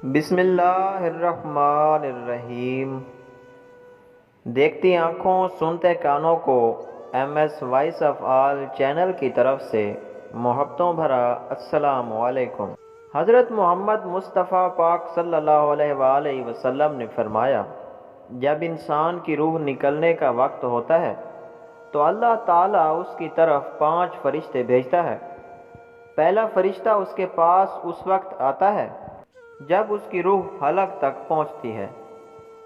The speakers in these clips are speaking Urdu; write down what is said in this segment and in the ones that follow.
بسم اللہ الرحمن الرحیم۔ دیکھتی آنکھوں سنتے کانوں کو M S voice of all channel کی طرف سے محبتوں بھرا السلام علیکم۔ حضرت محمد مصطفیٰ پاک صلی اللہ علیہ وآلہ وسلم نے فرمایا، جب انسان کی روح نکلنے کا وقت ہوتا ہے تو اللہ تعالیٰ اس کی طرف 5 فرشتے بھیجتا ہے۔ پہلا فرشتہ اس کے پاس اس وقت آتا ہے جب اس کی روح حلق تک پہنچتی ہے۔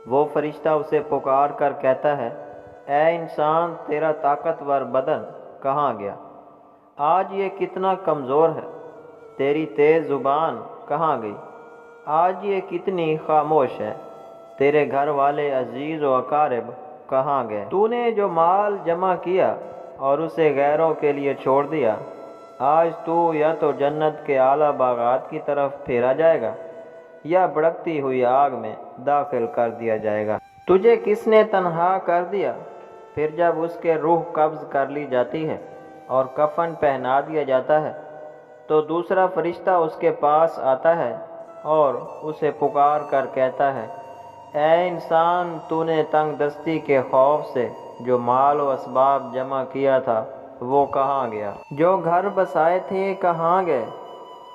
وہ فرشتہ اسے پکار کر کہتا ہے، اے انسان، تیرا طاقتور بدن کہاں گیا؟ آج یہ کتنا کمزور ہے۔ تیری تیز زبان کہاں گئی؟ آج یہ کتنی خاموش ہے۔ تیرے گھر والے عزیز و اقارب کہاں گئے؟ تو نے جو مال جمع کیا اور اسے غیروں کے لیے چھوڑ دیا، آج تو یا تو جنت کے اعلیٰ باغات کی طرف پھیرا جائے گا یا بھڑکتی ہوئی آگ میں داخل کر دیا جائے گا۔ تجھے کس نے تنہا کر دیا؟ پھر جب اس کے روح قبض کر لی جاتی ہے اور کفن پہنا دیا جاتا ہے تو دوسرا فرشتہ اس کے پاس آتا ہے اور اسے پکار کر کہتا ہے، اے انسان، تو نے تنگ دستی کے خوف سے جو مال و اسباب جمع کیا تھا وہ کہاں گیا؟ جو گھر بسائے تھے کہاں گئے؟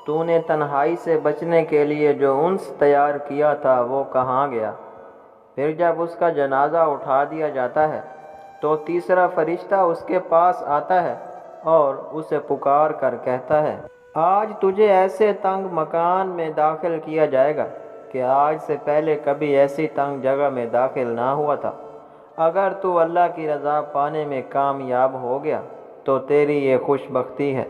تو نے تنہائی سے بچنے کے لیے جو انس تیار کیا تھا وہ کہاں گیا؟ پھر جب اس کا جنازہ اٹھا دیا جاتا ہے تو تیسرا فرشتہ اس کے پاس آتا ہے اور اسے پکار کر کہتا ہے، آج تجھے ایسے تنگ مکان میں داخل کیا جائے گا کہ آج سے پہلے کبھی ایسی تنگ جگہ میں داخل نہ ہوا تھا۔ اگر تو اللہ کی رضا پانے میں کامیاب ہو گیا تو تیری یہ خوش بختی ہے،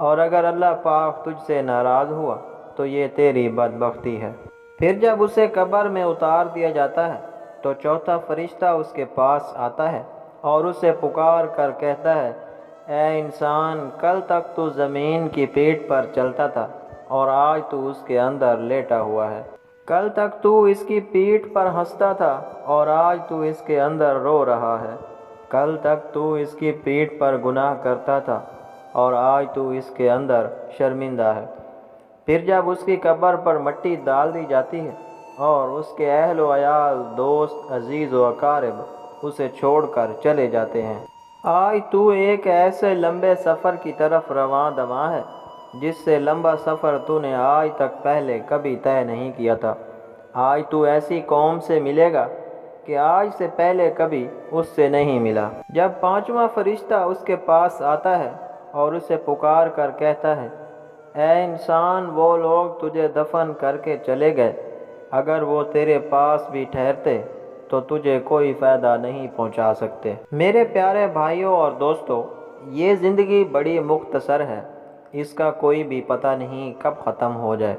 اور اگر اللہ پاک تجھ سے ناراض ہوا تو یہ تیری بدبختی ہے۔ پھر جب اسے قبر میں اتار دیا جاتا ہے تو چوتھا فرشتہ اس کے پاس آتا ہے اور اسے پکار کر کہتا ہے، اے انسان، کل تک تو زمین کی پیٹھ پر چلتا تھا اور آج تو اس کے اندر لیٹا ہوا ہے۔ کل تک تو اس کی پیٹھ پر ہنستا تھا اور آج تو اس کے اندر رو رہا ہے۔ کل تک تو اس کی پیٹھ پر گناہ کرتا تھا اور آج تو اس کے اندر شرمندہ ہے۔ پھر جب اس کی قبر پر مٹی ڈال دی جاتی ہے اور اس کے اہل و عیال، دوست، عزیز و اقارب اسے چھوڑ کر چلے جاتے ہیں، آج تو ایک ایسے لمبے سفر کی طرف رواں دواں ہے جس سے لمبا سفر تو نے آج تک پہلے کبھی طے نہیں کیا تھا۔ آج تو ایسی قوم سے ملے گا کہ آج سے پہلے کبھی اس سے نہیں ملا۔ جب پانچواں فرشتہ اس کے پاس آتا ہے اور اسے پکار کر کہتا ہے، اے انسان، وہ لوگ تجھے دفن کر کے چلے گئے، اگر وہ تیرے پاس بھی ٹھہرتے تو تجھے کوئی فائدہ نہیں پہنچا سکتے۔ میرے پیارے بھائیوں اور دوستو، یہ زندگی بڑی مختصر ہے، اس کا کوئی بھی پتہ نہیں کب ختم ہو جائے،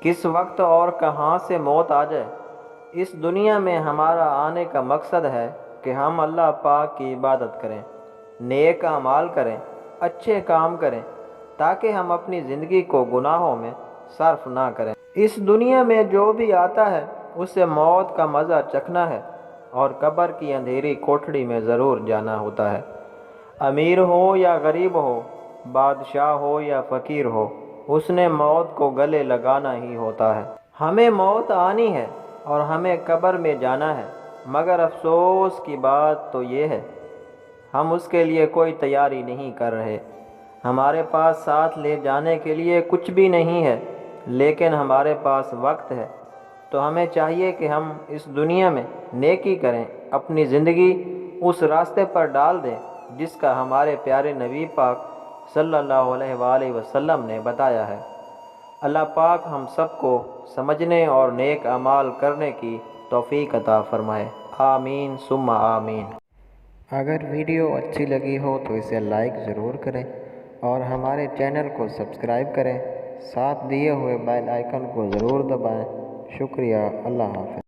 کس وقت اور کہاں سے موت آ جائے۔ اس دنیا میں ہمارا آنے کا مقصد ہے کہ ہم اللہ پاک کی عبادت کریں، نیک اعمال کریں، اچھے کام کریں، تاکہ ہم اپنی زندگی کو گناہوں میں صرف نہ کریں۔ اس دنیا میں جو بھی آتا ہے اسے موت کا مزہ چکھنا ہے اور قبر کی اندھیری کوٹھڑی میں ضرور جانا ہوتا ہے۔ امیر ہو یا غریب ہو، بادشاہ ہو یا فقیر ہو، اس نے موت کو گلے لگانا ہی ہوتا ہے۔ ہمیں موت آنی ہے اور ہمیں قبر میں جانا ہے، مگر افسوس کی بات تو یہ ہے ہم اس کے لیے کوئی تیاری نہیں کر رہے۔ ہمارے پاس ساتھ لے جانے کے لیے کچھ بھی نہیں ہے، لیکن ہمارے پاس وقت ہے، تو ہمیں چاہیے کہ ہم اس دنیا میں نیکی کریں، اپنی زندگی اس راستے پر ڈال دیں جس کا ہمارے پیارے نبی پاک صلی اللہ علیہ وآلہ وسلم نے بتایا ہے۔ اللہ پاک ہم سب کو سمجھنے اور نیک اعمال کرنے کی توفیق عطا فرمائے، آمین ثم آمین۔ اگر ویڈیو اچھی لگی ہو تو اسے لائک ضرور کریں اور ہمارے چینل کو سبسکرائب کریں، ساتھ دیے ہوئے بیل آئیکن کو ضرور دبائیں۔ شکریہ، اللہ حافظ۔